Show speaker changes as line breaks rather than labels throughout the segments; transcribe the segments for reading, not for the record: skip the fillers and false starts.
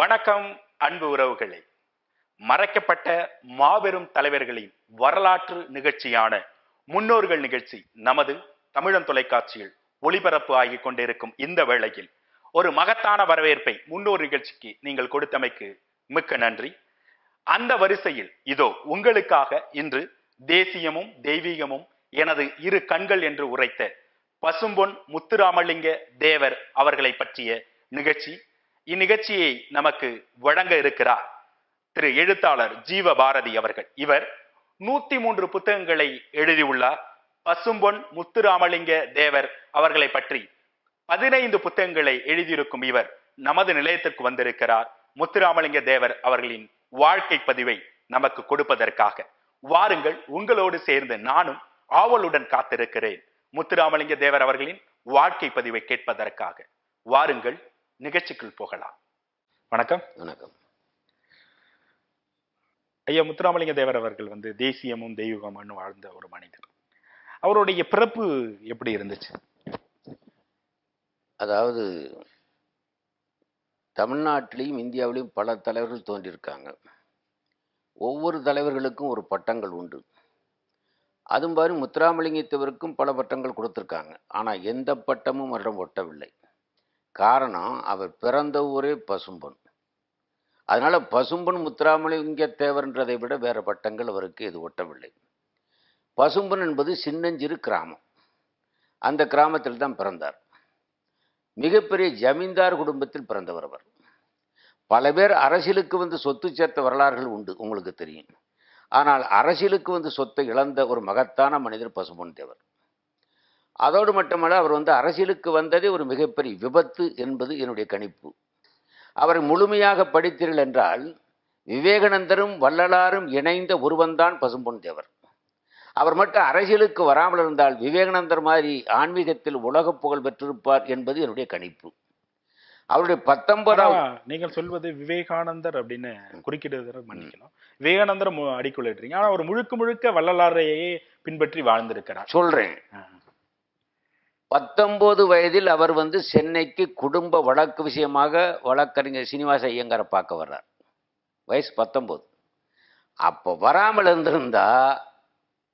வணக்கம் அன்பு உறவுகளே. மறைக்கப்பட்ட மாபெரும் தலைவர்களின் வரலாற்று நிகழ்ச்சியான முன்னோர்கள் நிகழ்ச்சி நமது தமிழன் தொலைக்காட்சியில் ஒளிபரப்பு ஆகிக் கொண்டிருக்கும் இந்த வேளையில் ஒரு மகத்தான வரவேற்பை முன்னோர் நிகழ்ச்சிக்கு நீங்கள் கொடுத்தமைக்கு மிக்க நன்றி. அந்த வரிசையில் இதோ உங்களுக்காக இன்று தேசியமும் தெய்வீகமும் எனது இரு கண்கள் என்று உரைத்த பசும்பொன் முத்துராமலிங்க தேவர் அவர்களை பற்றிய நிகழ்ச்சி. இந்நிகழ்ச்சியை நமக்கு வழங்க இருக்கிறார் திரு எழுத்தாளர் ஜீவ பாரதி அவர்கள். இவர் 103 புத்தகங்களை எழுதியுள்ளார். பசும்பொன் முத்துராமலிங்க தேவர் அவர்களை பற்றி 15 புத்தகங்களை எழுதியிருக்கும் இவர் நமது நிலையத்திற்கு வந்திருக்கிறார். முத்துராமலிங்க தேவர் அவர்களின் வாழ்க்கை பதிவை நமக்கு கொடுப்பதற்காக. வாருங்கள், உங்களோடு சேர்ந்து நானும் ஆவலுடன் காத்திருக்கிறேன் முத்துராமலிங்க தேவர் அவர்களின் வாழ்க்கை பதிவை கேட்பதற்காக. வாருங்கள், நிகழ்ச்சிக்குள் போகலாம். வணக்கம்.
வணக்கம்
ஐயா. முத்துராமலிங்க தேவர் அவர்கள் தேசியமும் தெய்வீகமும் வாழ்ந்த ஒரு மனிதர். அவருடைய பிறப்பு எப்படி இருந்துச்சு?
அதாவது தமிழ்நாட்டிலையும் இந்தியாவிலையும் பல தலைவர்கள் தோன்றியிருக்காங்க. ஒவ்வொரு தலைவர்களுக்கும் ஒரு பட்டங்கள் உண்டு. அதுவும் மாதிரி முத்துராமலிங்க தேவருக்கும் பல பட்டங்கள் கொடுத்துருக்காங்க. ஆனால் எந்த பட்டமும் அவரிடம் ஒட்டவில்லை. காரணம், அவர் பிறந்த ஊரே பசும்பொன். அதனால் பசும்பொன் முத்துராமலிங்க தேவர்ன்றதை விட வேறு பட்டங்கள் அவருக்கு இது ஒட்டவில்லை. பசும்பொன் என்பது சின்னஞ்சிறு கிராமம். அந்த கிராமத்தில் தான் பிறந்தார். மிகப்பெரிய ஜமீன்தார் குடும்பத்தில் பிறந்தவர் அவர். பல பேர் அரசியலுக்கு சொத்து சேர்த்த வரலாறுகள் உண்டு, உங்களுக்கு தெரியும். ஆனால் அரசியலுக்கு சொத்தை இழந்த ஒரு மகத்தான மனிதர் பசும்பொன் தேவர். அதோடு மட்டுமல்ல, அவர் அரசியலுக்கு வந்ததே ஒரு மிகப்பெரிய விபத்து என்பது என்னுடைய கணிப்பு. அவரை முழுமையாக படித்தீர்கள் என்றால் விவேகானந்தரும் வள்ளலாரும் இணைந்த ஒருவன்தான் பசும்பொன் தேவர். அவர் மட்டும் அரசியலுக்கு வராமல் இருந்தால் விவேகானந்தர் மாதிரி ஆன்மீகத்தில் உலக புகழ் பெற்றிருப்பார் என்பது என்னுடைய கணிப்பு. அவருடைய 19ஆவது,
நீங்கள் சொல்வது விவேகானந்தர் அப்படின்னு குறுக்கிடுவதை மன்னிக்கணும். விவேகானந்தர் அடிக்கொள்ளிடுறீங்க. ஆனா அவர் முழுக்க முழுக்க வள்ளலாரையே பின்பற்றி வாழ்ந்திருக்கிறார்.
சொல்றேன். 19 வயதில் அவர் சென்னைக்கு குடும்ப வழக்கு விஷயமாக வழக்கறிஞர் சீனிவாச ஐயங்காரை பார்க்க வர்றார். வயசு 19. அப்போ வராமல் இருந்திருந்தா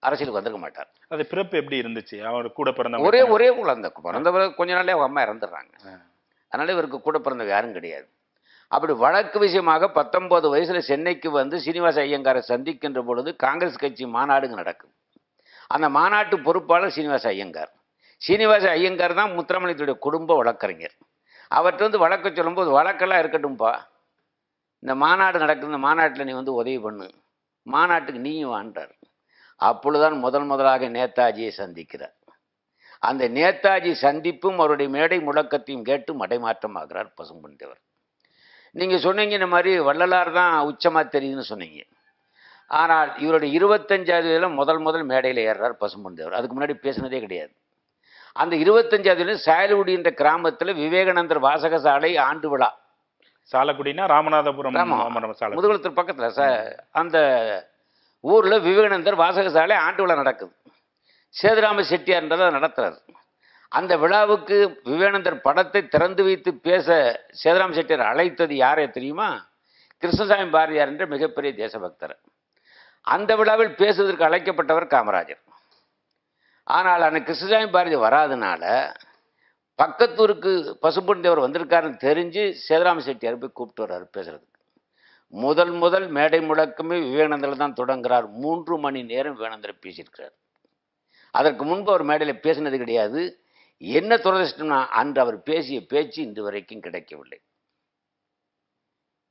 அரசியலுக்கு வந்திருக்க மாட்டார்.
அது பிறப்பு எப்படி இருந்துச்சு? அவர் கூட பிறந்த
ஒரே குழந்தை. பிறந்தவர் கொஞ்ச நாளே அவங்க அம்மா இறந்துடுறாங்க. அதனால இவருக்கு கூட பிறந்தவங்க யாரும் கிடையாது. அப்படி வழக்கு விஷயமாக 19 வயசுல சென்னைக்கு சீனிவாச ஐயங்காரை சந்திக்கின்ற பொழுது காங்கிரஸ் கட்சி மாநாடுங்க நடக்குது. அந்த மாநாட்டு பொறுப்பாளர் சீனிவாச ஐயங்கார். சீனிவாச ஐயங்கார் தான் முத்துராமலிங்கத்துடைய குடும்ப வழக்கறிஞர். அவர்கிட்ட வழக்க சொல்லும்போது, வழக்கெல்லாம் இருக்கட்டும்பா, இந்த மாநாடு நடக்குது, இந்த மாநாட்டில் நீ உதவி பண்ணு, மாநாட்டுக்கு நீயும் வாண்டார். அப்பொழுதுதான் முதலாக நேதாஜியை சந்திக்கிறார். அந்த நேதாஜி சந்திப்பும் அவருடைய மேடை முழக்கத்தையும் கேட்டு மடைமாற்றம் ஆகிறார் பசும்பொன் தேவர். நீங்கள் சொன்னீங்க இந்த மாதிரி வள்ளலார் தான் உச்சமாக தெரியுதுன்னு சொன்னீங்க. ஆனால் இவருடைய 25வது வயதில் முதல் மேடையில் ஏறுறார் பசும்பொன் தேவர். அதுக்கு முன்னாடி பேசினதே கிடையாது. அந்த 25வது சாயல்குடி என்ற கிராமத்தில் விவேகானந்தர் வாசகசாலை ஆண்டு விழா.
சாலக்குடினா ராமநாதபுரம்
முதுகுளத்தூர் பக்கத்தில் அந்த ஊரில் விவேகானந்தர் வாசகசாலை ஆண்டு விழா நடக்குது. சேதுராம செட்டியார்ன்றதை நடத்துறாரு. அந்த விழாவுக்கு விவேகானந்தர் படத்தை திறந்து வைத்து பேச சேதுராம செட்டியார் அழைத்தது யாரே தெரியுமா? கிருஷ்ணசாமி பாரதியார் என்ற மிகப்பெரிய தேசபக்தர். அந்த விழாவில் பேசுவதற்கு அழைக்கப்பட்டவர் காமராஜர். ஆனால் அந்த கிருஷ்ணசாமி பாரதி வராதனால பக்கத்தூருக்கு பசும்பொன் தேவர் வந்திருக்காருன்னு தெரிஞ்சு சேதுராம செட்டியார் போய் கூப்பிட்டு வர்றாரு பேசுறதுக்கு. முதல் மேடை முழக்கமே விவேகானந்தர் தான் தொடங்குறார். 3 மணி நேரம் விவேகானந்தர் பேசியிருக்கிறார். அதற்கு முன்பு அவர் மேடையில் பேசினது கிடையாது. என்ன துரதிருஷ்டம்னா, அன்று அவர் பேசிய பேச்சு இன்று வரைக்கும் கிடைக்கவில்லை.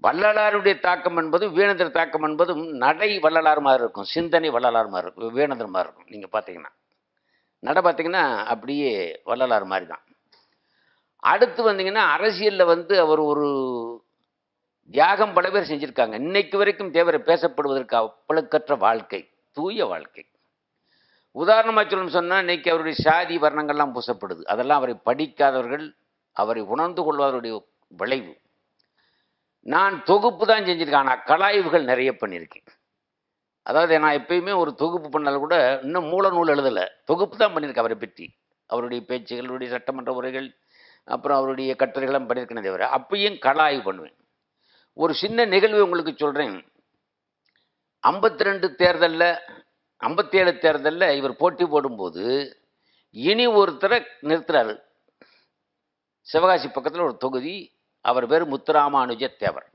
வள்ளலாருடைய தாக்கம் என்பது விவேகானந்தர் தாக்கம் என்பதும் நடை வள்ளலார் மாதிரி இருக்கும், சிந்தனை வள்ளலார் மாதிரி இருக்கும், விவேகானந்தர் மாதிரி இருக்கும். நீங்கள் பார்த்தீங்கன்னா நட பார்த்தீங்கன்னா அப்படியே வள்ளலார் மாதிரி தான். அடுத்து வந்தீங்கன்னா அரசியலில் அவர் ஒரு தியாகம் பல பேர் செஞ்சுருக்காங்க. இன்னைக்கு வரைக்கும் தேவரை பேசப்படுவதற்கு அப்பழுக்கற்ற வாழ்க்கை, தூய வாழ்க்கை. உதாரணமாக சொல்லணும்னு சொன்னால், இன்னைக்கு அவருடைய சாதி வர்ணங்கள்லாம் பூசப்படுது. அதெல்லாம் அவரை படிக்காதவர்கள், அவரை உணர்ந்து கொள்வதனுடைய விளைவு. நான் தொகுப்பு தான் செஞ்சுருக்கேன், ஆனால் கலாய்வுகள் நிறைய பண்ணியிருக்கேன். அதாவது நான் எப்பயுமே ஒரு தொகுப்பு பண்ணாலும் கூட இன்னும் மூல நூல் எழுதலை, தொகுப்பு தான் பண்ணியிருக்கேன் அவரை பற்றி. அவருடைய பேச்சுகள், அவருடைய சட்டமன்ற உரைகள், அப்புறம் அவருடைய கட்டுரைகளும் பண்ணியிருக்கேன். தவிர அப்பயும் கலாய்வு பண்ணுவேன். ஒரு சின்ன நிகழ்வு உங்களுக்கு சொல்கிறேன். 52 தேர்தலில் 57 தேர்தலில் இவர் போட்டி போடும்போது இனி ஒருத்தரை நிறுத்துறாரு. சிவகாசி பக்கத்தில் ஒரு தொகுதி, அவர் பேர் முத்துராமானுஜ தேவர்.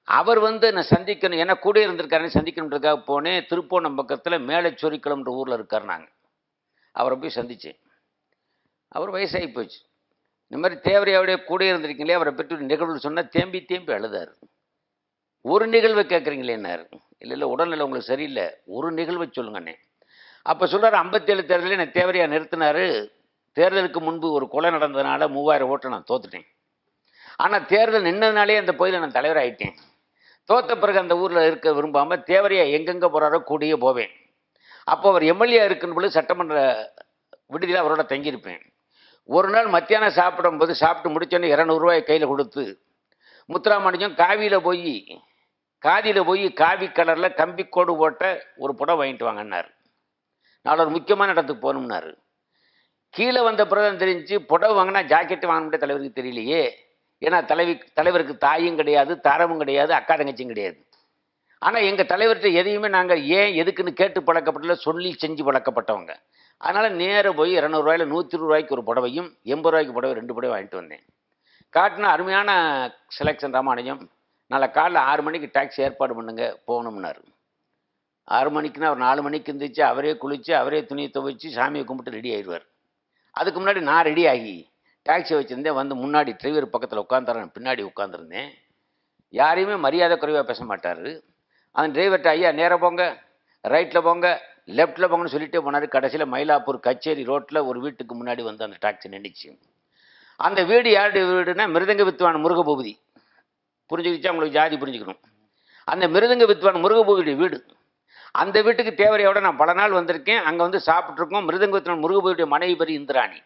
அவர் என்னை சந்திக்கணும், ஏன்னா கூட இருந்திருக்காருன்னு சந்திக்கணுன்றதுக்காக போனேன். திருப்போணம் பக்கத்தில் மேலச்சொரிக்குளம்ன்ற ஊரில் இருக்கார். நாங்கள் அவரை போய் சந்தித்தேன். அவர் வயசாகி போச்சு. இந்த மாதிரி தேவரையாவுடைய கூட இருந்திருக்கீங்களே, அவரை பற்றி ஒரு நிகழ்வு சொன்னால் தேம்பி தேம்பி அழுதார். ஒரு நிகழ்வை கேட்குறீங்களேன்னாரு. இல்லை உடல்நிலை உங்களுக்கு சரியில்லை, ஒரு நிகழ்வை சொல்லுங்கண்ணே. அப்போ சொல்கிறார், 57 தேர்தலில் என்னை தேவரையா நிறுத்தினார். தேர்தலுக்கு முன்பு ஒரு கொலை நடந்ததுனால 3000 ஓட்டை நான் தோத்துட்டேன். ஆனால் தேர்தல் நின்னதுனாலே அந்த பகுதியில் நான் தலைவர் ஆகிட்டேன். தோத்த பிறகு அந்த ஊரில் இருக்க விரும்பாமல் தேவரையா எங்கெங்கே போகிறாரோ கூடியே போவேன். அப்போ அவர் எம்எல்ஏ இருக்குன்னு பொழுது சட்டமன்ற விடுதியில் அவரோட தங்கியிருப்பேன். ஒரு நாள் மத்தியானம் சாப்பிடும்போது சாப்பிட்டு முடிச்சோன்னே 200 ரூபாய் கையில் கொடுத்து, முத்துராமலிங்கம் காதியில் போய் காவி கலரில் கம்பிக்கோடு போட்ட ஒரு புடவை வாங்கிட்டு வாங்கினார். நான் ஒரு முக்கியமான இடத்துக்கு போகணும்னாரு. கீழே வந்த பிறகு தெரிஞ்சு புடவை வாங்கினா ஜாக்கெட்டு வாங்க முடிய தலைவருக்கு தெரியலையே. ஏன்னா தலைவருக்கு தாயும் கிடையாது, தாரமும் கிடையாது, அக்கா தங்கச்சியும் கிடையாது. ஆனால் எங்கள் தலைவர்கிட்ட எதையுமே நாங்கள் ஏன் எதுக்குன்னு கேட்டு பழக்கப்படல, சொல்லி செஞ்சு பழக்கப்பட்டவங்க. அதனால் நேராக போய் 200 ரூபாயில் 120 ரூபாய்க்கு ஒரு புடவையும் 80 ரூபாய்க்கு புடவை 2 புடவை வாங்கிட்டு வந்தேன். காட்டினா அருமையான செலெக்ஷன் ராமானுஜம், நாளை காலைல 6 மணிக்கு டாக்ஸி ஏற்பாடு பண்ணுங்க போகணும்னாரு. 6 மணிக்குன்னா அவர் 4 மணிக்கு இருந்துச்சு, அவரே குளித்து அவரே துணியை துவைச்சி சாமியை கும்பிட்டு ரெடி ஆயிடுவார். அதுக்கு முன்னாடி நான் ரெடி ஆகி டாக்ஸி வச்சுருந்தேன். முன்னாடி டிரைவர் பக்கத்தில் உட்காந்துறேன், பின்னாடி உட்காந்துருந்தேன். யாரையுமே மரியாதை குறைவாக பேச மாட்டார். அந்த டிரைவர்கிட்ட, ஐயா நேராக போங்க, ரைட்டில் போங்க, லெஃப்ட்டில் போங்கன்னு சொல்லிட்டே போனார். கடைசியில் மயிலாப்பூர் கச்சேரி ரோட்டில் ஒரு வீட்டுக்கு முன்னாடி அந்த டாக்ஸி நின்றுச்சு. அந்த வீடு யாருடைய வீடுனா மிருதங்க வித்வான் முருகபூபதி. புரிஞ்சுக்கிச்சா? உங்களுக்கு ஜாதி புரிஞ்சுக்கணும். அந்த மிருதங்க வித்வான் முருகபூபதியுடைய வீடு. அந்த வீட்டுக்கு தேவரையோட நான் பல நாள் வந்திருக்கேன். அங்கே சாப்பிட்ருக்கோம். மிருதங்க வித்வான் முருகபூபதியுடைய மனைவி பேர் இந்திராணி.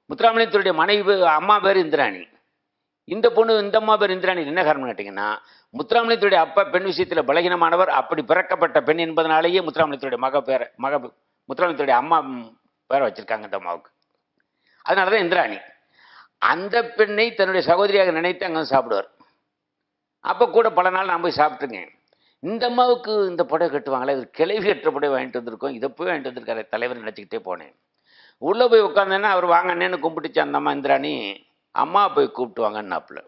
முத்துராமலிங்கத்துடைய மனைவி அம்மா பேர் இந்திராணி. இந்த அம்மா பேர் இந்திராணி. என்ன காரணம் கேட்டிங்கன்னா, முத்துராமலிங்கத்துடைய அப்பா பெண் விஷயத்தில் பலகீனமானவர். அப்படி பிறக்கப்பட்ட பெண் என்பதனாலேயே முத்துராமலிங்கத்துடைய முத்துராமலிங்கத்துடைய அம்மா பேரை வச்சிருக்காங்க இந்த அம்மாவுக்கு. அதனால தான் இந்திராணி. அந்த பெண்ணை தன்னுடைய சகோதரியாக நினைத்து அங்கே சாப்பிடுவார். அப்போ கூட பல நாள் நான் போய் சாப்பிட்டுருக்கேன். இந்த அம்மாவுக்கு இந்த புடவை கட்டுவாங்களே, இது கிளவி கட்டுற புடவை வாங்கிட்டு வந்திருக்கோம், இதை போய் வாங்கிட்டு வந்திருக்காரு தலைவர் நினச்சிக்கிட்டே போனேன். உள்ளே போய் உட்காந்தேன்னா அவர் வாங்கன்னு கும்பிட்டுச்சு அந்த அம்மா இந்திராணி. அம்மா போய் கூப்பிட்டு வாங்கன்னாப்புல.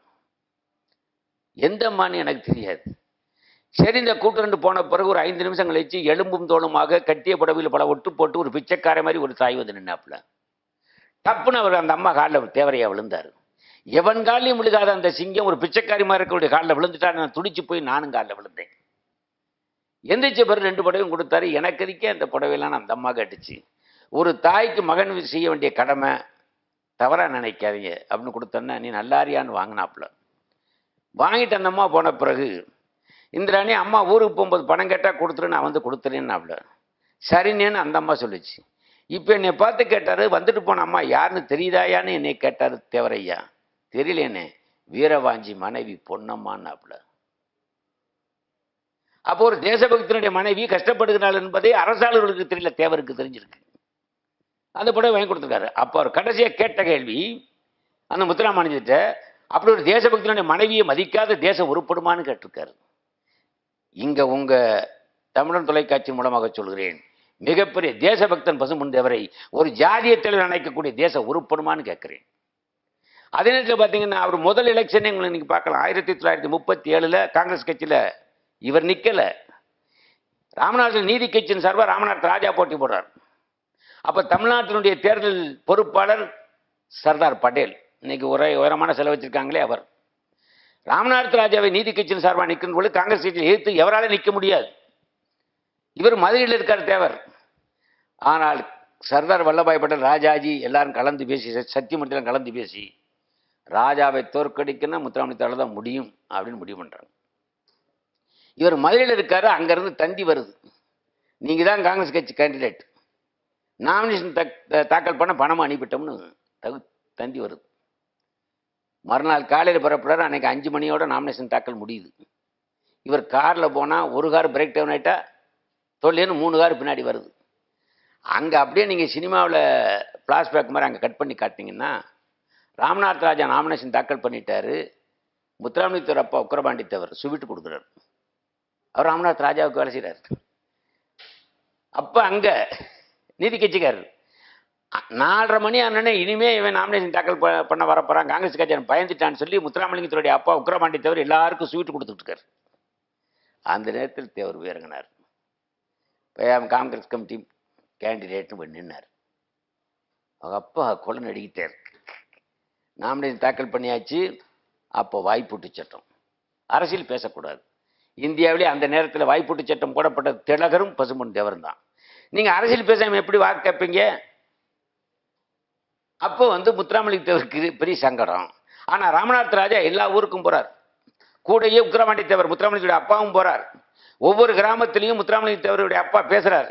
எந்த அம்மான்னு எனக்கு தெரியாது. சரி, இந்த கூட்டு போன பிறகு ஒரு 5 நிமிஷம் கழிச்சு எலும்பும் தோளுமாக கட்டிய புடவையில் பல ஒட்டு போட்டு ஒரு பிச்சைக்கார மாதிரி ஒரு தாய் வந்து நின்னாப்புல. டப்புன்னு அவர் அந்த அம்மா காலில் தேவரையா விழுந்தார். எவன் காலையும் விழுகாத அந்த சிங்கம் ஒரு பிச்சைக்காரி மாதிரி இருக்கக்கூடிய காலில் விழுந்துட்டாரு. நான் துடிச்சு போய் நானும் காலில் விழுந்தேன். எந்திரிச்ச பிறகு 2 புடவையும் கொடுத்தாரு. எனக்கு இருக்கே அந்த புடவையெல்லாம் அந்த அம்மா கேட்டுச்சு. ஒரு தாய்க்கு மகன் செய்ய வேண்டிய கடமை, தவறாக நினைக்காதீங்க அப்படின்னு கொடுத்தோன்னா, நீ நல்லாரியான்னு வாங்கினாப்புல. வாங்கிட்டு அந்த அம்மா போன பிறகு இந்திராணி, அம்மா ஊருக்கு போகும்போது பணம் கேட்டால் கொடுத்துரு, நான் வந்து கொடுத்துறேன்னாப்புல. சரின்னு அந்த அம்மா சொல்லிச்சு. இப்போ என்னை பார்த்து கேட்டார், வந்துட்டு போன அம்மா யாருன்னு தெரியுதாயான்னு என்னை கேட்டார் தேவரையா. தெரியலேனே, வீரவாஞ்சி மனைவி பொன்னம்மான்னாப்புல. அப்போ ஒரு தேசபக்தனுடைய மனைவி கஷ்டப்படுகிறாள் என்பதை அரசாளர்களுக்கு தெரியல, தேவருக்கு தெரிஞ்சிருக்கு. அந்த புடவை வாங்கி கொடுத்துருக்காரு. அப்போ அவர் கடைசியாக கேட்ட கேள்வி அந்த முத்துராமலிங்கத்தை, அப்படி ஒரு தேசபக்தனுடைய மனைவியை மதிக்காத தேசம் உருப்படுமான்னு கேட்டிருக்காரு. இங்கே உங்கள் தமிழன் தொலைக்காட்சி மூலமாக சொல்கிறேன், மிகப்பெரிய தேசபக்தன் பசும்பொன் தேவரை ஒரு ஜாதிய தலைவர் நினைக்கக்கூடிய தேசம் உருப்படுமான்னு கேட்குறேன். அதே நேரத்தில் பார்த்தீங்கன்னா, அவர் முதல் எலெக்ஷனே உங்களை நீங்கள் பார்க்கலாம். 1937 காங்கிரஸ் கட்சியில் இவர் நிற்கலை. ராமநாதன் நீதி கட்சியின் சார்பாக ராமநாத் ராஜா போட்டி போடுறார். அப்போ தமிழ்நாட்டினுடைய தேர்தல் பொறுப்பாளர் சர்தார் பட்டேல், இன்னைக்கு உயரமான செலவு வச்சிருக்காங்களே அவர். ராமநாத் ராஜாவை நீதி கட்சியின் சார்பாக நிற்கும் பொழுது காங்கிரஸ் கட்சியில் எதிர்த்து எவராலும் நிற்க முடியாது. இவர் மதுரையில் இருக்கார் தேவர். ஆனால் சர்தார் வல்லபாய் பட்டேல், ராஜாஜி எல்லாரும் கலந்து பேசி, சத்தியமூர்த்தியெல்லாம் கலந்து பேசி ராஜாவை தோற்கடிக்கணும் முத்துராமலிங்கத்தால் தான் முடியும் அப்படின்னு முடிவு பண்ணுறாங்க. இவர் மதுரையில் இருக்காரு. அங்கேருந்து தந்தி வருது, நீங்கள் தான் காங்கிரஸ் கட்சி கேண்டிடேட், நாமினேஷன் தாக்கல் பண்ண பணம் அனுப்பிட்டோம்னு தந்தி வருது. மறுநாள் காலையில் புறப்படுறாரு. அன்றைக்கி 5 மணியோட நாமினேஷன் தாக்கல் முடியுது. இவர் காரில் போனால் ஒரு கார் பிரேக் டவுன் ஆகிட்டா தொல்லேன்னு 3 கார் பின்னாடி வருது. அங்கே அப்படியே நீங்கள் சினிமாவில் ஃப்ளாஷ்பேக் மாதிரி அங்கே கட் பண்ணி காட்டினீங்கன்னா, ராமநாத் ராஜா நாமினேஷன் தாக்கல் பண்ணிட்டாரு, முத்துராமலிங்கத்தேவர் அப்பா உக்கிரபாண்டித்தேவர் சுவிட்டு கொடுக்குறாரு. அவர் ராமநாத் ராஜாவுக்கு வேலை செய்கிறார். அப்போ அங்கே நீதி கட்சிக்காரர் 4:30 மணி ஆனோடனே இனிமே இவன் நாமினேஷன் தாக்கல் பண்ண வரப்போறான், காங்கிரஸ் கட்சி பயந்துட்டான்னு சொல்லி முத்துராமலிங்கத்தேவருடைய அப்பா உக்கிரபாண்டித்தேவர் எல்லாருக்கும் ஸ்வீட் கொடுத்துட்டு இருக்காரு. அந்த நேரத்தில் தேவர் இறங்கினார். காங்கிரஸ் கமிட்டி கேண்டிடேட்னு போய் நின்னார். அவங்க அப்பா கொலை நடிக்கிட்டார். நாமினேஷன் தாக்கல் பண்ணியாச்சு. அப்போ வாய்ப்பூட்டு சட்டம், அரசியல் பேசக்கூடாது. இந்தியாவிலே அந்த நேரத்தில் வாய்ப்பூட்டு சட்டம் போடப்பட்ட திலகரும் பசும்பொன் தேவரும் தான். நீங்கள் அரசியல் பேசாமல் எப்படி வாக்கு கேட்பீங்க? அப்போ முத்துராமலிங்கத்தேவருக்கு பெரிய சங்கடம். ஆனால் ராமநாத் ராஜா எல்லா ஊருக்கும் போகிறார். கூடயே உக்கிரபாண்டித்தேவர் முத்துராமலிங்கத்தேவருடைய அப்பாவும் போகிறார். ஒவ்வொரு கிராமத்திலையும் முத்துராமலிங்கத்தேவருடைய அப்பா பேசுகிறார்.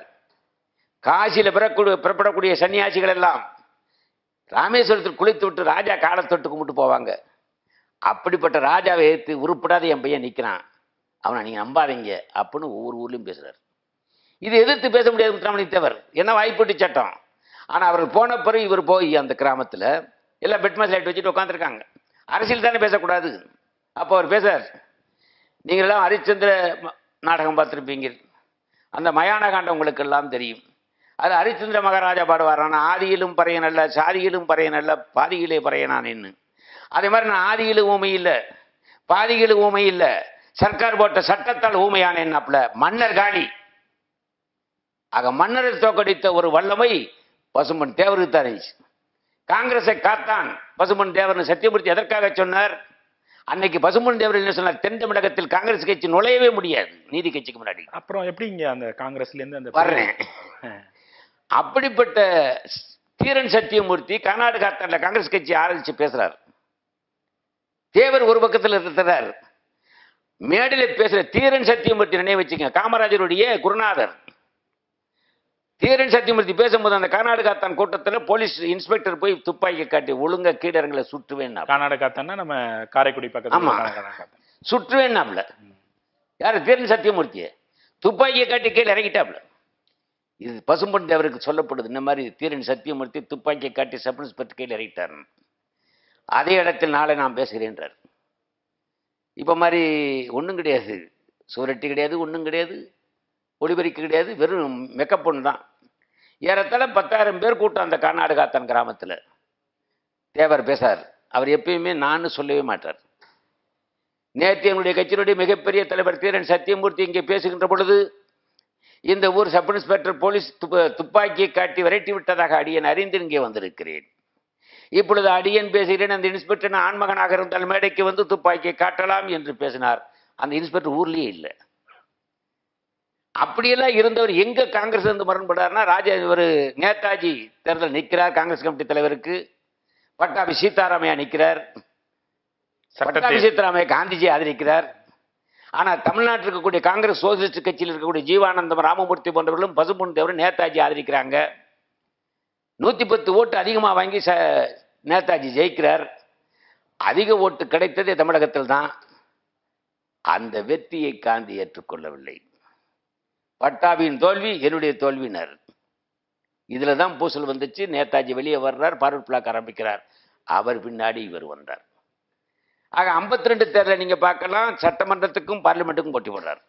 காசியில் பிறப்படக்கூடிய சன்னியாசிகள் எல்லாம் ராமேஸ்வரத்தில் குளித்து விட்டு ராஜா காலத்தொட்டு கும்பிட்டு போவாங்க. அப்படிப்பட்ட ராஜாவை ஏற்று உருப்படாத என் பையன் நிற்கிறான், அவனை நீங்கள் நம்பாதீங்க அப்படின்னு ஒவ்வொரு ஊர்லேயும் பேசுகிறார். இது எதிர்த்து பேச முடியாது முத்துராமலிங்கத்தேவர், என்ன வாய்ப்பூட்டு சட்டம். ஆனால் அவர்கள் போன பிறகு இவர் போய் அந்த கிராமத்தில் எல்லாம் பெட்மாஸ் லைட் வச்சுட்டு உட்காந்துருக்காங்க. அரசியல் தானே பேசக்கூடாது. அப்போ அவர் பேசுகிறார். நீங்களெல்லாம் ஹரிச்சந்திர நாடகம் பார்த்துருப்பீங்க. அந்த மயான காண்டம் உங்களுக்கு எல்லாம் தெரியும். அது ஹரிச்சந்திர மகாராஜா பாடுவாரான ஆதியிலும் பறையனல்ல சாதியிலும் பறையனல்ல பாதியிலே பறையனான் என்ன. அதே மாதிரி நான் ஆதியிலும் ஊமை இல்லை பாதியிலும் ஊமை இல்லை, சர்க்கார் போட்ட சட்டத்தால் ஊமையான என்னாப்புல மன்னர் காலி. ஆக மன்னரை தோக்கடித்த ஒரு வல்லமை பசும்பொன் தேவருக்கு தான் இருந்துச்சு. காங்கிரஸை காத்தான் பசும்பொன் தேவர்னு சத்தியமூர்த்தி எதற்காக சொன்னார்? அன்னைக்கு பசும்பொன் தேவர் என்ன சொன்னார்? தென் தமிழகத்தில் காங்கிரஸ் கட்சி நுழையவே முடியாது நீதி கட்சிக்கு முன்னாடி.
அப்புறம் எப்படிங்க அந்த காங்கிரஸ்ல இருந்து அந்த
வர்றேன். அப்படிப்பட்ட தீரன் சத்தியமூர்த்தி கர்நாடகத்தில் காங்கிரஸ் கட்சி ஆரம்பிச்சு பேசுறார். தேவர் ஒரு பக்கத்தில் இருக்கிறார். மேடையில் பேசுற தீரன் சத்தியமூர்த்தி நினைவு வச்சுங்க, காமராஜருடைய குருநாதர். தீரன் சத்தியமூர்த்தி பேசும்போது அந்த கர்நாடகத்தான் கூட்டத்தில் போலீஸ் இன்ஸ்பெக்டர் போய் துப்பாக்கி காட்டி ஒழுங்கா கீழரங்களை சுற்றுவேன்.
கர்நாடகத்தான்னா நம்ம காரைக்குடி பக்கத்துல.
ஆமா, சுற்றுவேன்னாப்ல. யாரு? தீரன் சத்தியமூர்த்தியை துப்பாக்கியை காட்டி கீழே இறங்கிட்டாப்ல. இது பசும்பொன் தேவருக்கு சொல்லப்படுது. இந்த மாதிரி தீரன் சத்தியமூர்த்தி துப்பாக்கியை காட்டி சப் இன்ஸ்பெக்டர் கீழே இறங்கிட்டார். அதே இடத்தில் நாளை நான் பேசுகிறேன்றார். இப்போ மாதிரி ஒன்றும் கிடையாது, சுவரட்டி கிடையாது, ஒன்றும் கிடையாது, ஒளிபரிக்கு கிடையாது, வெறும் மெக்கப் ஒன்று தான். ஏறத்தாழ 10,000 பேர் கூட்டம் அந்த கர்நாடகாத்தன் கிராமத்தில். தேவர் பேசார். அவர் எப்பயுமே நான் சொல்லவே மாட்டார். நேற்று என்னுடைய கட்சியினுடைய மிகப்பெரிய தலைவர் தீரன் சத்தியமூர்த்தி இங்கே பேசுகின்ற பொழுது இந்த ஊர் சப் இன்ஸ்பெக்டர் போலீஸ் துப்பாக்கியை காட்டி விரட்டி விட்டதாக அடியன் அறிந்து இங்கே வந்திருக்கிறேன். இப்பொழுது அடியன் பேசுகிறேன், அந்த இன்ஸ்பெக்டர் ஆண்மகனாக இருந்தால் மேடைக்கு வந்து துப்பாக்கியை காட்டலாம் என்று பேசினார். அந்த இன்ஸ்பெக்டர் ஊர்லேயே இல்லை. அப்படியெல்லாம் இருந்தவர் எங்க காங்கிரஸ் வந்து முரண்படார்னா, ஒரு நேதாஜி தேர்தல் நிற்கிறார் காங்கிரஸ் கமிட்டி தலைவருக்கு, பட்டாபி சீதாராமையா நிற்கிறார், பட்டாபி சீதாராமையா காந்திஜி ஆதரிக்கிறார். ஆனால் தமிழ்நாட்டில் இருக்கக்கூடிய காங்கிரஸ் சோசியலிஸ்ட் கட்சியில் இருக்கக்கூடிய ஜீவானந்தம், ராமமூர்த்தி போன்றவர்களும் பசும்பொன் தேவரும் நேதாஜி ஆதரிக்கிறாங்க. 110 ஓட்டு அதிகமாக வாங்கி நேதாஜி ஜெயிக்கிறார். அதிக ஓட்டு கிடைத்ததே தமிழகத்தில் தான். அந்த வெற்றியை காந்தி ஏற்றுக்கொள்ளவில்லை. பட்டாபியின் தோல்வி என்னுடைய தோல்வியினர். இதில் தான் பூசல் வந்துச்சு. நேதாஜி வெளியே வர்றார், பார்வர்ட் பிளாக் ஆரம்பிக்கிறார். அவர் பின்னாடி இவர் வந்தார். ஆக 52 தேர்தலை நீங்கள் பார்க்கலாம். சட்டமன்றத்துக்கும் பார்லிமெண்ட்டுக்கும் போட்டி போடுறார்.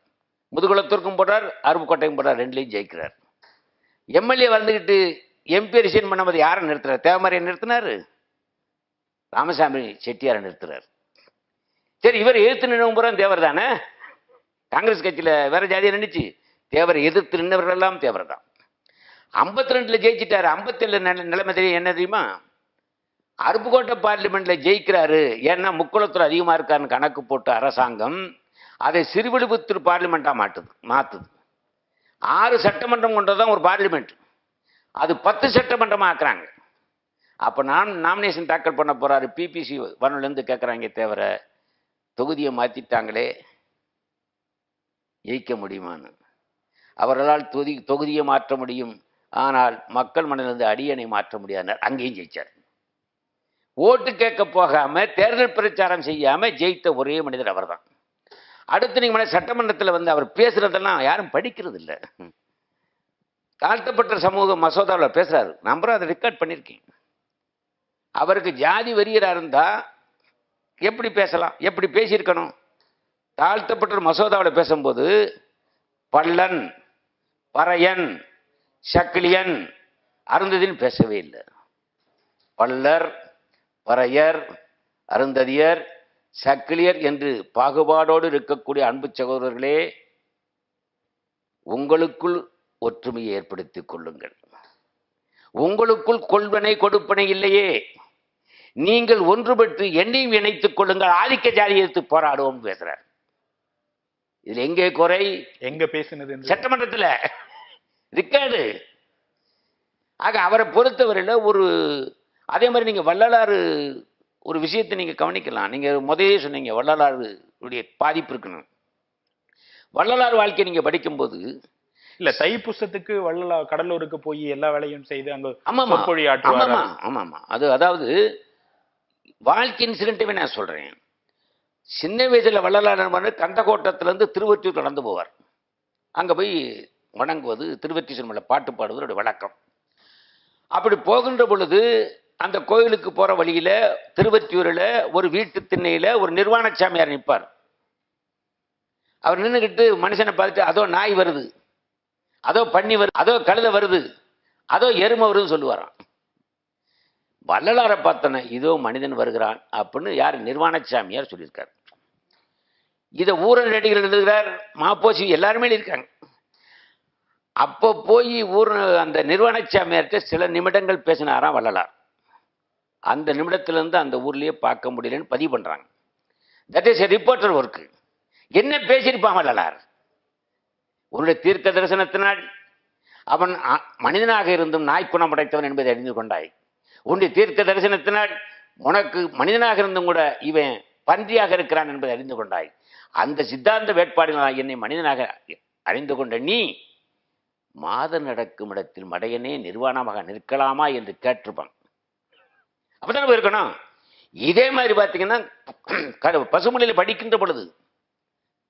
முதுகுளத்திற்கும் போடுறார், அருப்புக்கோட்டையும் போடுறார். 2லையும் ஜெயிக்கிறார். எம்எல்ஏ வந்துக்கிட்டு எம்பி ரிசைன் பண்ணும்போது யாரை நிறுத்துறார்? தேவமாரியை நிறுத்தினார், ராமசாமி செட்டியாரை நிறுத்துறார். சரி, இவர் எதிர்த்து நின்றவங்க தேவர் தானே. காங்கிரஸ் கட்சியில் வேற ஜாதியை நினைச்சு தேவரை எதிர்த்து நின்றவர்கள் எல்லாம் தேவர் தான். 52 ஜெயிச்சிட்டாரு. 57 நிலைமை தெரியும் என்ன தெரியுமா? அருப்புக்கோட்டை பார்லிமெண்ட்ல ஜெயிக்கிறாரு. ஏன்னா முக்குளத்தூர் அதிகமாக இருக்காருன்னு கணக்கு போட்டு அரசாங்கம் அதை சிறுவிழுப்புத்தூர் பார்லிமெண்ட்டா மாற்றுது. 6 சட்டமன்றம் கொண்டதான் ஒரு பார்லிமெண்ட். அது 10 சட்டமன்றமாக ஆக்குறாங்க. அப்போ நாமினேஷன் தாக்கல் பண்ண போறாரு. பிபிசி வரணுலேருந்து கேட்குறாங்க, தேவர தொகுதியை மாற்றிட்டாங்களே, ஜெயிக்க முடியுமான்னு. அவர்களால் தொகுதியை மாற்ற முடியும், ஆனால் மக்கள் மனதிலிருந்து அடியனை மாற்ற முடியாது. அங்கேயும் ஜெயிச்சார். ஓட்டு கேட்க போகாம தேர்தல் பிரச்சாரம் செய்யாம ஜெயித்த ஒரே மனிதர் அவர் தான். அடுத்து நீங்க சட்டமன்றத்தில் வந்து அவர் பேசுறதெல்லாம் யாரும் படிக்கிறது இல்லை. தாழ்த்தப்பட்ட சமூக மசோதாவில் பேசுறாரு. நம்புற அதை ரெக்கார்ட் பண்ணியிருக்கேன். அவருக்கு ஜாதி வெறியரா இருந்தா எப்படி பேசலாம்? எப்படி பேசியிருக்கணும்? தாழ்த்தப்பட்ட மசோதாவில் பேசும்போது பள்ளன், பறையன், சக்கிலியன், அருந்ததின்னு பேசவே இல்லை. பல்லர், பறையர், அருந்ததியர், சக்கிலியர் என்று பாகுபாடோடு இருக்கக்கூடிய அன்பு சகோதரர்களே, உங்களுக்குள் ஒற்றுமையை ஏற்படுத்திக் கொள்ளுங்கள். உங்களுக்குள் கொள்வனை கொடுப்பனை இல்லையே, நீங்கள் ஒன்றுபட்டு என்னையும் இணைத்துக் கொள்ளுங்கள், ஆதிக்க ஜாதியை எதிர்த்து போராடுவோம் பேசுறார். இதுல எங்கே குறை?
எங்க பேசினது?
சட்டமன்றத்தில் ரிக்கார்டு. ஆக அவரை பொறுத்தவரையில் ஒரு அதே மாதிரி நீங்க வள்ளலாறு ஒரு விஷயத்தை நீங்க கவனிக்கலாம். நீங்க முதலே சொன்னீங்க வள்ளலாருடைய பாதிப்பு இருக்கணும். வள்ளலார் வாழ்க்கையை நீங்க படிக்கும்போது
இல்ல தைப்பூசத்துக்கு வள்ளலார் கடலூருக்கு போய் எல்லா வேலையும் செய்து அங்க
ஆமாமா
சொற்பொழி ஆற்றுவாரா?
ஆமாமா அது அதாவது வாழ்க்கை இன்சிடென்ட்டே நான் சொல்றேன். சின்ன வயசுல வள்ளலார் கந்தகோட்டத்திலிருந்து திருவொற்றியூர் நடந்து போவார். அங்க போய் வணங்குவது, திருவொற்றியூர் மேல பாட்டு பாடுவது வழக்கம். அப்படி போகின்ற பொழுது அந்த கோயிலுக்கு போற வழியில திருவொற்றியூரில் ஒரு வீட்டு திண்ணையில ஒரு நிர்வாண சாமியார் நிற்பார். அவர் நின்றுக்கிட்டு மனுஷனை பார்த்துட்டு அதோ நாய் வருது, அதோ பன்னி வருது, அதோ கழுதை வருது, அதோ எருமை வருதுன்னு சொல்லுவாராம். வள்ளலாரை பார்த்தன இதோ மனிதன் வருகிறான் அப்படின்னு யார்? நிர்வாண சாமியார் சொல்லியிருக்கார். இதை ஊரன் நடிகர் எழுதுகிறார், மாப்போசி எல்லாருமே எழுதியிருக்காங்க. அப்போ போய் அந்த நிர்வாண சாமியார்கிட்ட சில நிமிடங்கள் பேசினாராம் வள்ளலார். அந்த நிமிடத்திலிருந்து அந்த ஊர்லயே பார்க்க முடியலன்னு பதிவு பண்றாங்க. That is a reporter work. என்ன பேசியிருப்பான் வள்ளலார்? உன்னுடைய தீர்க்க தரிசனத்தினால் அவன் மனிதனாக இருந்தும் நாய் குணம் படைத்தவன் என்பதை அறிந்து கொண்டாய். உன்னுடைய தீர்க்க தரிசனத்தினால் உனக்கு மனிதனாக இருந்தும் கூட இவன் பன்றியாக இருக்கிறான் என்பதை அறிந்து கொண்டாய். அந்த சித்தாந்த வேட்பாடினால் என்னை மனிதனாக அறிந்து கொண்ட நீ மாதம் நடக்கும் இடத்தில் மடையனே நிர்வாணமாக நிற்கலாமா என்று கேட்டிருப்பான். அப்பதானே இருக்கணும். இதே மாதிரி பார்த்தீங்கன்னா பசுமொழியில் படிக்கின்ற பொழுது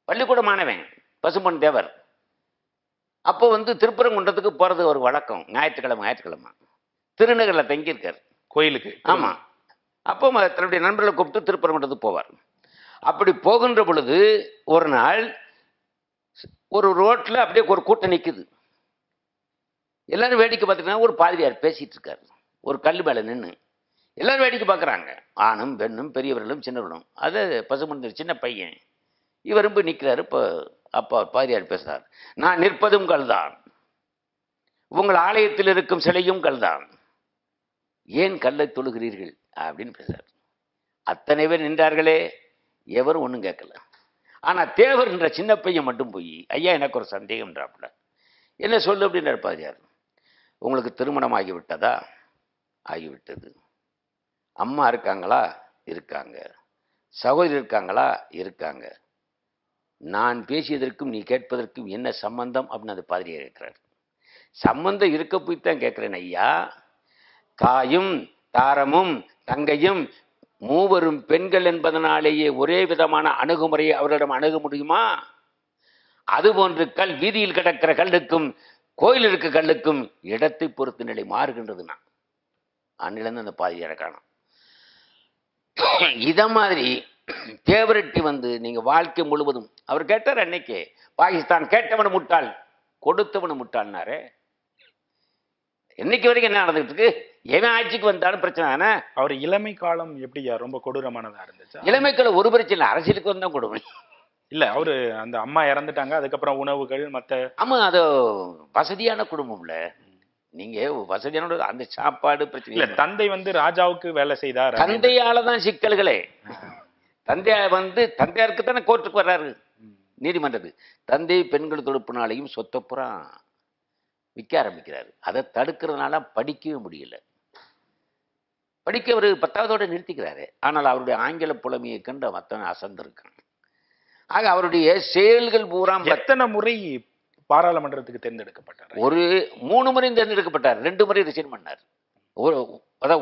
பள்ளிக்கூட மாணவன் பசும்பொன் தேவர் அப்போ திருப்பரங்குன்றத்துக்கு போறது ஒரு வழக்கம். ஞாயிற்றுக்கிழமை திருநகரில் தங்கியிருக்கார் கோயிலுக்கு. ஆமா, அப்போ தன்னுடைய நண்பர்களை கூப்பிட்டு திருப்பரங்குன்றத்துக்கு போவார். அப்படி போகின்ற பொழுது ஒரு நாள் ஒரு ரோட்ல அப்படியே ஒரு கூட்டம் நிற்குது. எல்லாரும் வேடிக்கை பார்த்துக்கிட்டா ஒரு பாதிரியார் பேசிட்டு இருக்காரு ஒரு கல் மேல நின்று. எல்லாரும் வேடிக்கை பார்க்குறாங்க, ஆணும் பெண்ணும் பெரியவர்களும் சின்னவர்களும். அது பசுமந்த சின்ன பையன் இவரும் போய் நிற்கிறாரு. இப்போ அப்பா பாதிரியார் பேசுறார், நான் நிற்பதும் கல்தான், உங்கள் ஆலயத்தில் இருக்கும் சிலையும் கல்தான், ஏன் கல்லை தொழுகிறீர்கள் அப்படின்னு பேசுறார். அத்தனை பேர் நின்றார்களே, எவரும் ஒன்றும் கேட்கல. ஆனால் தேவர் என்ற சின்ன பையன் மட்டும் போய் ஐயா எனக்கு ஒரு சந்தேகம்ன்றாப்புல. என்ன சொல்லு அப்படின்றார் பாதிரியார். உங்களுக்கு திருமணம் ஆகிவிட்டதா? ஆகிவிட்டது. அம்மா இருக்காங்களா? இருக்காங்க. சகோதரி இருக்காங்களா? இருக்காங்க. நான் பேசியதற்கும் நீ கேட்பதற்கும் என்ன சம்பந்தம் அப்படின்னு அந்த பாதிரியார் கேட்கிறார். சம்பந்தம் இருக்க போய்த்தான் கேட்கிறேன் ஐயா. தாயும் தாரமும் தங்கையும் மூவரும் பெண்கள் என்பதனாலேயே ஒரே விதமான அணுகுமுறையை அவர்களிடம் அணுக முடியுமா? அதுபோன்று வீதியில் கிடக்கிற கல்லுக்கும் கோயில் இருக்க கல்லுக்கும் இடத்தை பொறுத்து நிலை மாறுகின்றதுன்னா அன்னிலிருந்து அந்த பாதிரியாரை காணும். இத மாதிரி தேவரட்டி நீங்க வாழ்க்கை முழுவதும் அவர் கேட்டார் அன்னைக்கு, பாகிஸ்தான் கேட்டவனு முட்டாள் கொடுத்தவனு முட்டாள்னாரு. இன்னைக்கு வரைக்கும் என்ன நடந்துட்டு இருக்கு? எவன் ஆட்சிக்கு வந்தாலும் பிரச்சனை தானே.
அவர் இளமை காலம் எப்படியா ரொம்ப கொடூரமானதா இருந்துச்சு?
இளமை காலம் ஒரு பிரச்சனை, அரசியலுக்கு வந்தா கொடுமை
இல்ல. அவரு அந்த அம்மா இறந்துட்டாங்க, அதுக்கப்புறம் உணவுகள் மத்த.
ஆமா, அது வசதியான குடும்பம்ல. நீங்க வசதியான அந்த சாப்பாடு பிரச்சனை இல்ல.
தந்தை ராஜாவுக்கு வேலை செய்தார்.
தந்தையாலதான் சிக்கல்களே. தந்தையாருக்கு தானே கோர்ட்டுக்கு வர்றாரு, நீதிமன்றத்துக்கு. தந்தை பெண்கள் தொடுப்புனாலையும் சொத்தப்புறா விற்க ஆரம்பிக்கிறாரு. அதை தடுக்கிறதுனால படிக்கவே முடியல. படிக்க அவர் 10வதோட நிறுத்திக்கிறாரு. ஆனால் அவருடைய ஆங்கில புலமையை கண்டு மத்தவன் அசந்திருக்கான். ஆக அவருடைய செயல்கள் பூரா.
எத்தனை முறை பாராளுமன்றத்துக்கு தேர்ந்தெடுக்கப்பட்டார்?
ஒரு 3 முறை தேர்ந்தெடுக்கப்பட்டார். 2 முறை ரிசைன் பண்ணார்.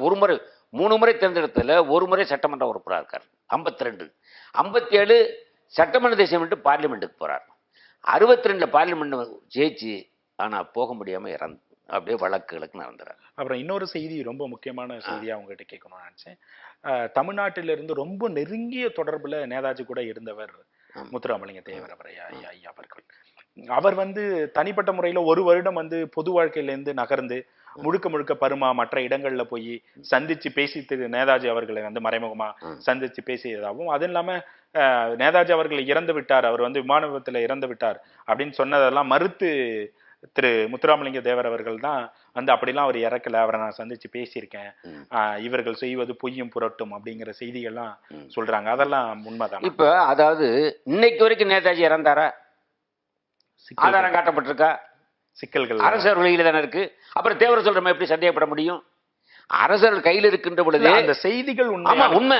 ஒரு முறை 3 முறை தேர்ந்தெடுத்ததுல ஒரு முறை சட்டமன்ற உறுப்பினராக இருக்கார். 52 57 சட்டமன்ற தேசியம் விட்டு பார்லிமெண்ட்டுக்கு போறார். 62 பார்லிமெண்ட் ஜெயிச்சு ஆனா போக முடியாம அப்படியே வழக்குகளுக்கு நடந்துறாங்க.
அப்புறம் இன்னொரு செய்தி, ரொம்ப முக்கியமான செய்தியா உங்ககிட்ட கேட்கணும்னு நினைச்சேன். தமிழ்நாட்டிலிருந்து ரொம்ப நெருங்கிய தொடர்புல நேதாஜி கூட இருந்தவர் முத்துராமலிங்க தேவர் ஐயா அவர்கள். அவர் தனிப்பட்ட முறையில ஒரு வருடம் பொது வாழ்க்கையில இருந்து நகர்ந்து முழுக்க முழுக்க பருமா மற்ற இடங்கள்ல போய் சந்திச்சு பேசி நேதாஜி அவர்களை மறைமுகமா சந்திச்சு பேசியதாகவும், அது இல்லாம நேதாஜி அவர்கள் இறந்து விட்டார், அவர் விமான விபத்துல இறந்து விட்டார் அப்படின்னு சொன்னதெல்லாம் மறுத்து திரு முத்துராமலிங்க தேவர் அவர்கள் தான் அப்படிலாம் அவர் இறக்கல, அவரை நான் சந்திச்சு பேசியிருக்கேன், இவர்கள் செய்வது பொய்யும் புரட்டும் அப்படிங்கிற செய்திகள்லாம் சொல்றாங்க. அதெல்லாம் உண்மைதான்.
இப்ப அதாவது இன்னைக்கு வரைக்கும் நேதாஜி இறந்தாரா? ஆதாரம் காட்டப்பட்டிருக்கா? சிக்கல்கள் அரசர் வழியில தானே இருக்கு. அப்புறம் தேவர் சொல்றோம் எப்படி சந்தேகப்பட முடியும்? அரசர்கள் கையில் இருக்கின்ற பொழுது அந்த செய்திகள் உண்மை.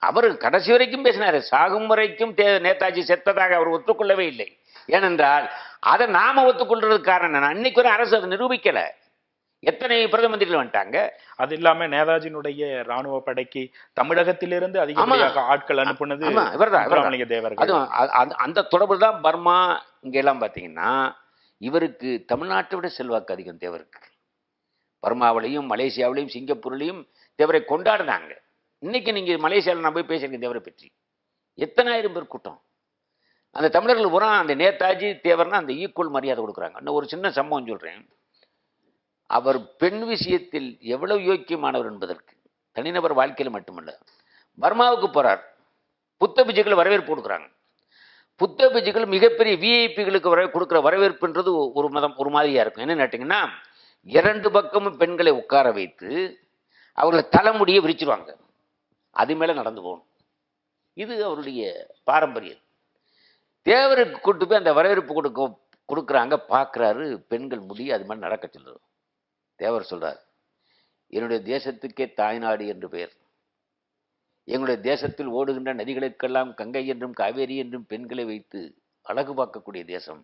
அவர் கடைசி வரைக்கும் பேசினாரு. சாகும் வரைக்கும் நேதாஜி செத்ததாக அவர் ஒத்துக்கொள்ளவே இல்லை. ஏனென்றால் அதை நாம ஒத்துக்கொள்றதுக்கு காரணம் அன்னைக்கு வரை அரசு அதை நிரூபிக்கல. எத்தனை பிரதம மந்திரிகள் வந்துட்டாங்க. அது இல்லாம நேதாஜினுடைய ராணுவ படைக்கு தமிழகத்திலிருந்து அதிகமாக ஆட்கள் அனுப்புனது முத்துராமலிங்க தேவர். அந்த தொடர்பு தான் பர்மா இங்க எல்லாம் பாத்தீங்கன்னா இவருக்கு தமிழ்நாட்டை விட செல்வாக்கு அதிகம் தேவருக்கு. பர்மாவிலையும் மலேசியாவிலையும் சிங்கப்பூர்லையும் தேவரை கொண்டாடுனாங்க. இன்னைக்கு நீங்க மலேசியாவில் நான் போய் பேசியிருக்கேன் தேவரை பற்றி. எத்தனாயிரம் பேர் கூட்டம். அந்த தமிழர்கள் பூரா அந்த நேதாஜி தேவர்னா அந்த ஈக்குவல் மரியாதை கொடுக்குறாங்க. இன்னும் ஒரு சின்ன சம்பவம் சொல்றேன். அவர் பெண் விஷயத்தில் எவ்வளவு யோக்கியமானவர் என்பதற்கு தனிநபர் வாழ்க்கையில் மட்டுமல்ல, பர்மாவுக்கு போறார், புத்த பிஜைகள் வரவேற்பு கொடுக்குறாங்க. புத்த பிஜைகள் மிகப்பெரிய விஐபிகளுக்கு கொடுக்குற வரவேற்புன்றது ஒரு மாதிரியா இருக்கும். என்ன கேட்டீங்கன்னா, 2 பக்கமும் பெண்களை உட்கார வைத்து அவர்களை தலைமுடியை விரிச்சிருவாங்க, அது மேல நடந்து போகணும். இது அவருடைய பாரம்பரியம். தேவருக்கு கூட்டு போய் அந்த வரவேற்பு கொடுக்குறாங்க, பார்க்குறாரு, பெண்கள் முடி அது மாதிரி நடக்க சொல்லுது. தேவர் சொல்றார், என்னுடைய தேசத்துக்கே தாய்நாடு என்று பெயர், எங்களுடைய தேசத்தில் ஓடுகின்ற நதிகளுக்கெல்லாம் கங்கை என்றும் காவேரி என்றும் பெண்களை வைத்து அழகு பார்க்கக்கூடிய தேசம்,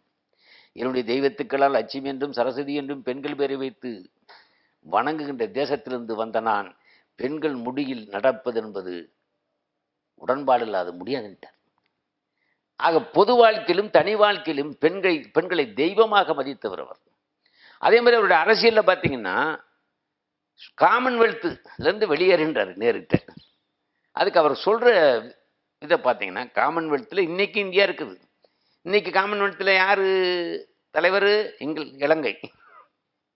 என்னுடைய தெய்வத்துக்கெல்லாம் லட்சுமி என்றும் சரஸ்வதி என்றும் பெண்கள் பேரை வைத்து வணங்குகின்ற தேசத்திலிருந்து வந்த நான் பெண்கள் முடியில் நடப்பது என்பது உடன்பாடு இல்லாத முடியாதுன்றார். ஆக பொது வாழ்க்கையிலும் தனி வாழ்க்கையிலும் பெண்களை தெய்வமாக மதித்தவர் அவர். அதே மாதிரி அவருடைய அரசியலில் பார்த்தீங்கன்னா காமன்வெல்த்லேருந்து வெளியேறுன்றார் நேருகிட்ட. அதுக்கு அவர் சொல்ற இதை பார்த்தீங்கன்னா, காமன்வெல்த்தில் இன்னைக்கு இந்தியா இருக்குது. இன்னைக்கு காமன்வெல்த்தில் யாரு தலைவர்? இலங்கை.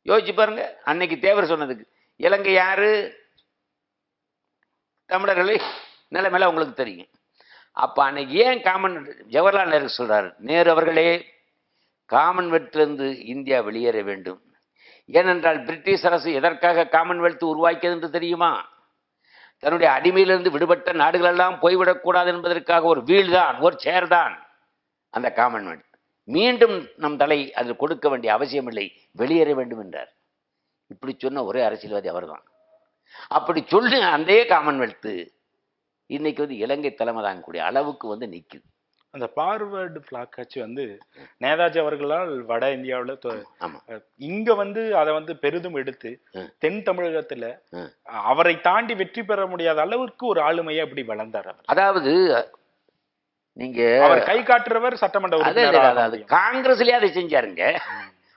யோசிச்சு பாருங்க. அன்னைக்கு தேவர் சொன்னதுக்கு இலங்கை யாரு? தமிழர்களை நிலைமையில உங்களுக்கு தெரியும். அப்ப அன்னைக்கு ஏன் ஜவஹர்லால் நேரு சொல்றாரு, நேரு அவர்களே காமன்வெல்த்திலிருந்து இந்தியா வெளியேற வேண்டும். ஏனென்றால் பிரிட்டிஷ் அரசு எதற்காக காமன்வெல்த் உருவாக்கியது என்று தெரியுமா? தன்னுடைய அடிமையிலிருந்து விடுபட்ட நாடுகள் எல்லாம் போய்விடக்கூடாது என்பதற்காக ஒரு வீழ்தான், ஒரு சேர்தான் அந்த காமன்வெல்த். மீண்டும் நம் தலை அதில் கொடுக்க வேண்டிய அவசியம் இல்லை, வெளியேற வேண்டும் என்றார். இப்படி சொன்ன ஒரே அரசியல்வாதி அவர்தான். அப்படி சொல்லி அந்த காமன்வெல்த் இன்னைக்கு இலங்கை தலைமை தாங்கக்கூடிய அளவுக்கு நிக்குது. அந்த பார்வர்டு பிளாக் ஆட்சி நேதாஜி அவர்களால் வட இந்தியாவில் இங்க அதை பெரிதும் எடுத்து தென் தமிழகத்துல அவரை தாண்டி வெற்றி பெற முடியாத அளவுக்கு ஒரு ஆளுமையை அப்படி வளர்ந்தார். அதாவது நீங்க அவர் கை காட்டுறவர் சட்டமன்ற உறுப்பினர், காங்கிரஸ்லயே அதை செஞ்சாருங்க.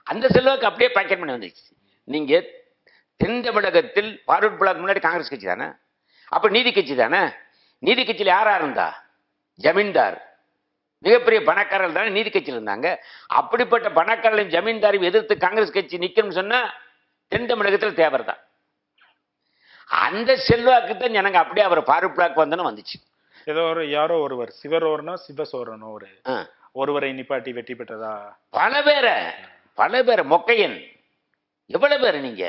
அந்த செல்வாக்கு அப்படியே பேக்கெட் பண்ணி வந்துச்சு. நீங்க தென் தமிழகத்தில் பார்வர்டு பிளாக் முன்னாடி காங்கிரஸ் கட்சி தானே, அப்ப நீதி கட்சி தானே. நீதி கட்சியில் யாரா இருந்தா? ஜமீன்தார், மிகப்பெரிய பணக்காரர்கள் தானே நீதி கட்சியில் இருந்தாங்க. அப்படிப்பட்ட பணக்காரர்களையும் ஜமீன்தாரையும் எதிர்த்து காங்கிரஸ் கட்சி நிக்கணும்னு சொன்னா தென் தமிழகத்தில் தேவர் தான். அந்த செல்வாக்கு தான் எனக்கு அப்படியே அவர் பார்வர்டு பிளாக் வந்துச்சு. ஏதோ யாரோ ஒருவர் சிவசோரனோ ஒருவரை நிப்பாட்டி வெற்றி பெற்றதா பல பேரை மொக்கையன் எவ்வளவு பேர் நீங்க.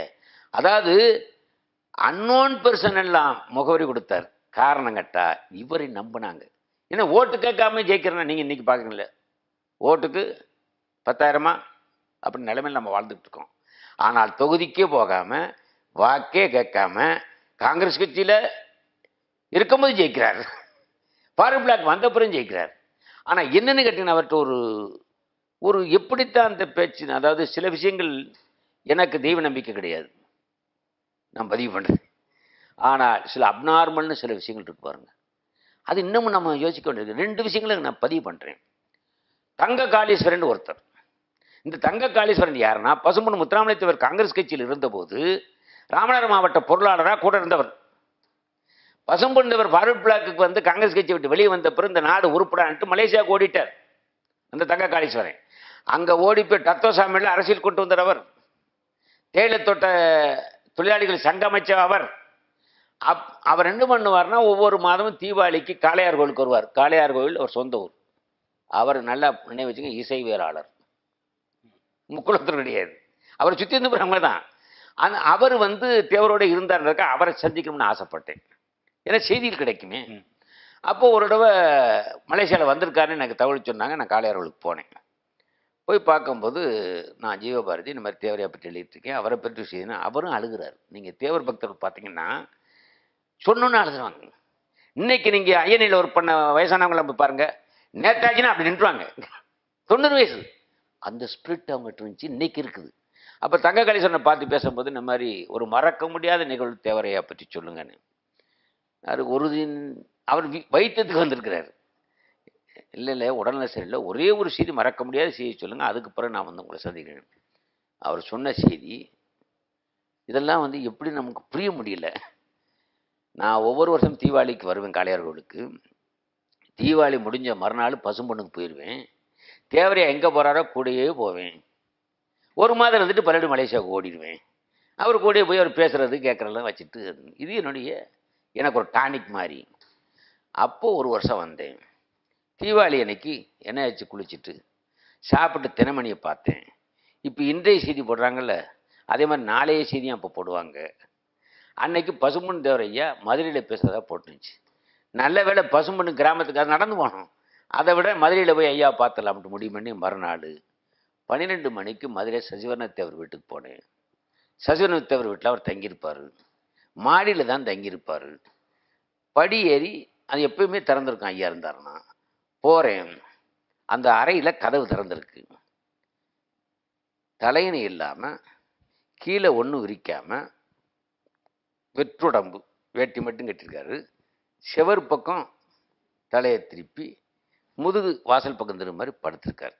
அதாவது அன்னோன் பர்சன் எல்லாம் முகவரி கொடுத்தார். காரணம் கட்டா இவரை நம்பினாங்க. ஏன்னா ஓட்டு கேட்காம ஜெயிக்கிறேன்னா நீங்க இன்னைக்கு பாக்குறீங்களே, ஓட்டுக்கு 10,000 அப்படின்னு நிலைமையில் நம்ம வாழ்ந்துட்டு இருக்கோம். ஆனால் தொகுதிக்கே போகாம வாக்கே கேட்காம காங்கிரஸ் கட்சியில இருக்கும்போது ஜெயிக்கிறார், பார்வர்டு பிளாக் வந்த பிறகு ஜெயிக்கிறார். ஆனா என்னன்னு கேட்டீங்கன்னா அவர்கிட்ட ஒரு எப்படித்தான் அந்த பேச்சு, அதாவது சில விஷயங்கள் எனக்கு தெய்வ நம்பிக்கை கிடையாது, நான் பதிவு பண்றேன். ஆனால் சில அப்நார்மல்னு சில விஷயங்கள் இருக்கு பாருங்க, அது இன்னமும் நம்ம யோசிக்க வேண்டியது. 2 விஷயங்களை நான் பதிவு பண்றேன். தங்க காளீஸ்வரன் ஒருத்தர், இந்த தங்க காளீஸ்வரன் யாருன்னா பசும்பொன் முத்துராமலிங்கத்தேவர் காங்கிரஸ் கட்சியில் இருந்தபோது ராமநாதபுரம் மாவட்ட பொருளாளராக கூட இருந்தவர். பசும்பொன் தேவர் ஃபார்வர்ட் பிளாக்குக்கு வந்து காங்கிரஸ் கட்சி விட்டு வெளியே வந்த பிறகு இந்த நாடு உருப்படான்ட்டு மலேசியாவுக்கு ஓடிட்டார் அந்த தங்க காளீஸ்வரன். அங்கே ஓடி போய் டத்தோசாமியில் அரசியல் கொண்டு வந்தார் அவர். தேயிலை தோட்ட தொழிலாளிகள் சங்கம் அமைச்ச அவர். அவர் என்ன பண்ணுவார்னா ஒவ்வொரு மாதமும் தீபாவளிக்கு காளையார் கோயிலுக்கு வருவார். காளையார் கோயில் அவர் சொந்த ஊர். அவர் நல்லா நினைவு வச்சுங்க, இசைவியலாளர், முக்குளத்தில் கிடையாது. அவரை சுற்றி இருந்து அவங்க தான். ஆனால் அவர் வந்து தேவரோடு இருந்தார்னாக்கா அவரை சந்திக்கணும்னு ஆசைப்பட்டேன். ஏன்னா செய்தியில் கிடைக்குமே. அப்போது ஒரு தடவை மலேசியாவில் வந்திருக்காருன்னு எனக்கு தகவல் சொன்னாங்க. நான் காளையார் கோயிலுக்கு போனேன். போய் பார்க்கும்போது நான் ஜீவபாரதி இந்த மாதிரி தேவரையை பற்றி எழுதிட்டுருக்கேன், அவரை பற்றி செய்யணும். அவரும் அழுகிறார். நீங்கள் தேவர் பக்தர்கள் பார்த்தீங்கன்னா சொன்னோன்னு அழுதுருவாங்க. இன்னைக்கு நீங்கள் ஐயனில் ஒர்க் பண்ண வயசானவங்களை போய் பாருங்கள், நேத்தாச்சுன்னா அப்படி நின்றுவாங்க. 90 வயசு. அந்த ஸ்பிரிட் அவங்ககிட்ட இருந்துச்சு, இன்னைக்கு இருக்குது. அப்போ தங்க காளீஸ்வரனை பார்த்து பேசும்போது இந்த மாதிரி ஒரு மறக்க முடியாத நிகழ்வு தேவரையா பற்றி சொல்லுங்கன்னு. அது ஒரு அவர் வைத்தியத்துக்கு வந்திருக்கிறார். இல்லை உடல்நல சரியில்லை, ஒரே ஒரு செய்தி மறக்க முடியாத செய்தி சொல்லுங்கள், அதுக்கு பிறகு நான் வந்து உங்களை சந்திக்கிறேன். அவர் சொன்ன செய்தி இதெல்லாம் வந்து எப்படி நமக்கு புரிய முடியல. நான் ஒவ்வொரு வருஷம் தீபாவளிக்கு வருவேன் காளையார் கோவிலுக்கு. தீபாவளி முடிஞ்ச மறுநாள் பசும்பொண்ணுக்கு போயிடுவேன். தேவரையா எங்கே போகிறாரோ கூடயே போவேன். ஒரு மாதம் இருந்துட்டு பல்லடு மலேசியாவுக்கு ஓடிடுவேன். அவர் கூடயே போய் அவர் பேசுகிறது கேட்குறதெல்லாம் வச்சுட்டு இது என்னுடைய எனக்கு ஒரு டானிக் மாதிரி. அப்போது ஒரு வருஷம் வந்தேன். தீபாவளி அன்னைக்கு எண்ணெய் வச்சு குளிச்சுட்டு சாப்பிட்டு தினமணியை பார்த்தேன். இப்போ இன்றைய செய்தி போடுறாங்கல்ல, அதே மாதிரி நாளைய செய்தியும் அப்போ போடுவாங்க. அன்னைக்கு பசும்பொன் தேவரையா மதுரையில் பேசுகிறதா போட்டுருந்துச்சு. நல்ல வேளை பசும்பொன் கிராமத்துக்காக நடந்து போனோம். அதை விட மதுரையில் போய் ஐயா பார்த்துலாம்ட்டு முடிவு பண்ணி மறுநாள் 12 மணிக்கு மதுரை சசிவர்ணத்தேவர் வீட்டுக்கு போனேன். சசிவர்ணத்தேவர் வீட்டில் அவர் தங்கியிருப்பார். மாடியில் தான் தங்கியிருப்பார். படி ஏறி அது எப்பயுமே திறந்துருக்கும் ஐயா இருந்தாருன்னா. போகிறேன். அந்த அறையில் கதவு திறந்துருக்கு. தலையணை இல்லாமல் கீழே ஒன்றும் விரிக்காமல் வெற்றுடம்பு வேட்டி மட்டும் கட்டியிருக்காரு. செவர் பக்கம் தலையை திருப்பி முதுகு வாசல் பக்கம் திரும்ப மாதிரி படுத்திருக்காரு.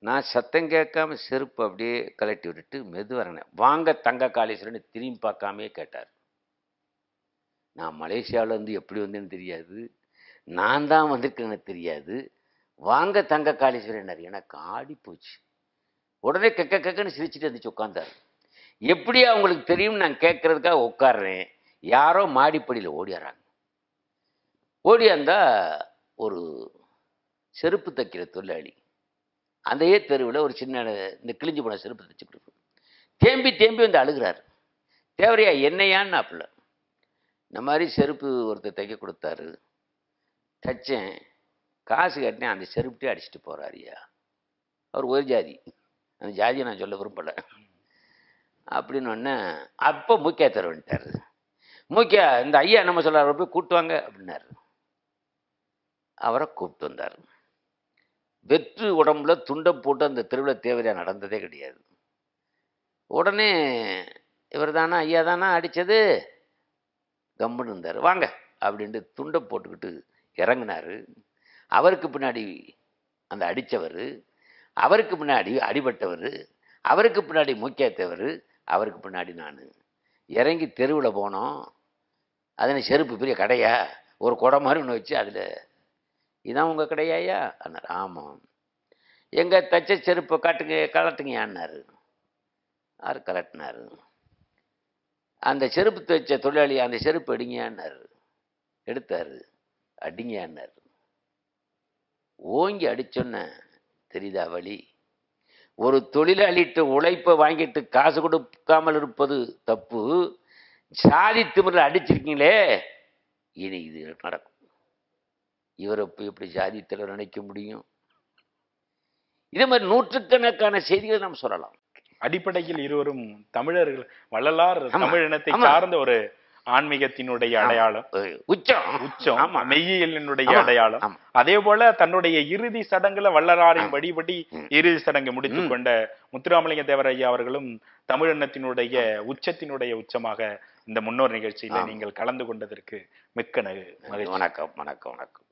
நான் சத்தம் கேட்காம செருப்பு அப்படியே கலட்டி விட்டுட்டு மெதுவரனேன். வாங்க தங்க காளீஸ்வரன் திரும்பி பார்க்காமே கேட்டார். நான் மலேசியாவிலேருந்து எப்படி வந்தேன்னு தெரியாது, நான் தான் வந்திருக்கேன்னு தெரியாது. வாங்க தங்க காளீஸ்வரன் எனக்கு ஆடி போச்சு. உடனே கக்கன்னு சிரிச்சுட்டு இருந்துச்சு உட்காந்தார். எப்படி அவங்களுக்கு தெரியும் நான் கேட்கறதுக்காக உட்காடுறேன். யாரோ மாடிப்படியில் ஓடியாராங்க. ஓடியாந்தா ஒரு செருப்பு தைக்கிற தொழிலாளி அந்தே தெருவில் ஒரு சின்ன இந்த கிழிஞ்சு போன செருப்பு தைச்சு கொடுக்கும். தேம்பி வந்து அழுகிறார். தேவரையா என்னையான்னு அப்பல இந்த மாதிரி செருப்பு ஒருத்தர் தைக்க கொடுத்தாரு, தைச்சேன், காசு கட்டினேன், அந்த செருப்புட்டே அடிச்சுட்டு போகிறாரியா. அவர் ஒரு ஜாதி, அந்த ஜாதியை நான் சொல்ல விரும்பலை அப்படின்னு ஒன்று. அப்போ மூக்கியா தர வந்துட்டார். மூக்கியா இந்த ஐயா நம்ம சொல்ல போய் கூப்பிட்டு வாங்க அப்படின்னாரு. அவரை கூப்பிட்டு வந்தார். வெற்று உடம்புல துண்டை போட்டு அந்த தெருவில் தேவரையா நடந்ததே கிடையாது. உடனே இவர் தானா ஐயா தானா அடித்தது கம்முன்னு இருந்தார். வாங்க அப்படின்ட்டு துண்டை போட்டுக்கிட்டு இறங்கினார். அவருக்கு பின்னாடி அந்த அடித்தவர், அவருக்கு பின்னாடி அடிபட்டவர், அவருக்கு பின்னாடி மூக்கியாத்தவர், அவருக்கு பின்னாடி நான் இறங்கி தெருவில் போனோம். அதில் செருப்பு பெரிய கடையா ஒரு குடை மாதிரி ஒன்று வச்சு அதில் இதான் உங்கள் கடையாயா அண்ணார். ஆமாம். எங்கள் தச்ச செருப்பை காட்டுங்க கலட்டுங்கயான்னாரு. யார் கலட்டினார். அந்த செருப்பு தைச்ச தொழிலாளி அந்த செருப்பு அடிங்கயான்னாரு. எடுத்தார். அடிங்கயான்னார். ஓங்கி அடிச்சோன்ன தெரியுதா வழி. ஒரு தொழிலாளிட்டு உழைப்பை வாங்கிட்டு காசு கொடுக்காமல் இருப்பது தப்பு. சாதி திமிரில் அடிச்சிருக்கீங்களே, இனி இது நடக்கும். இவரை போய் எப்படி ஜாதி தலைவர் நினைக்க முடியும்? இதே மாதிரி நூற்றுக்கணக்கான செய்திகளை நாம் சொல்லலாம்.
அடிப்படையில் இருவரும் தமிழர்கள், வள்ளலார் தமிழ் இனத்தை சார்ந்த ஒரு ஆன்மீகத்தினுடைய அடையாளம், உச்சம் மெய்யியலினுடைய அடையாளம். அதே போல தன்னுடைய இறுதி சடங்குல வள்ளலாரின் வழிபடி இறுதி சடங்கு முடித்துக் கொண்ட முத்துராமலிங்க தேவரையா அவர்களும் தமிழ் இனத்தினுடைய உச்சத்தினுடைய உச்சமாக இந்த முன்னோர் நிகழ்ச்சியில நீங்கள் கலந்து கொண்டதற்கு மிக்க மகிழ்ச்சி.
வணக்கம்.